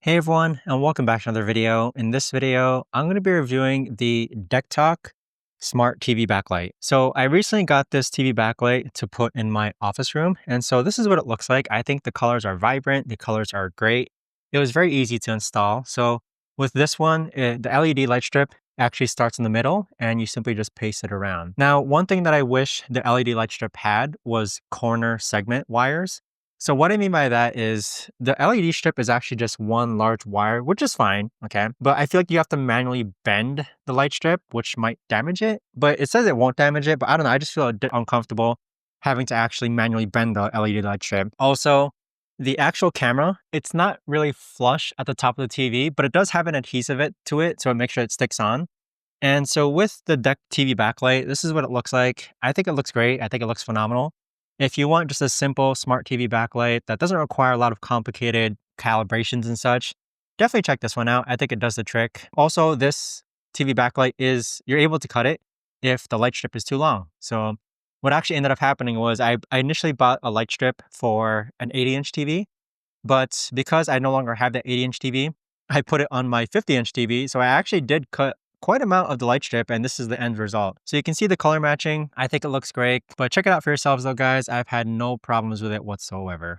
Hey everyone, and welcome back to another video. In this video, I'm going to be reviewing the Decktok Smart TV Backlight. So I recently got this TV backlight to put in my office room, and so this is what it looks like. I think the colors are vibrant, the colors are great. It was very easy to install. So with this one, the LED light strip actually starts in the middle, and you simply just paste it around. Now, one thing that I wish the LED light strip had was corner segment wires. So what I mean by that is the LED strip is actually just one large wire, which is fine, okay? But I feel like you have to manually bend the light strip, which might damage it. But it says it won't damage it, but I don't know. I just feel a bit uncomfortable having to actually manually bend the LED light strip. Also, the actual camera, it's not really flush at the top of the TV, but it does have an adhesive to it, so it makes sure it sticks on. And so with the Deck TV backlight, this is what it looks like. I think it looks great. I think it looks phenomenal. If you want just a simple smart TV backlight that doesn't require a lot of complicated calibrations and such, definitely check this one out. I think it does the trick. Also, this TV backlight you're able to cut it if the light strip is too long. So what actually ended up happening was I initially bought a light strip for an 80-inch TV, but because I no longer have that 80-inch TV, I put it on my 50-inch TV. So I actually did cut quite amount of the light strip, and this is the end result. So you can see the color matching. I think it looks great, but check it out for yourselves though, guys. I've had no problems with it whatsoever.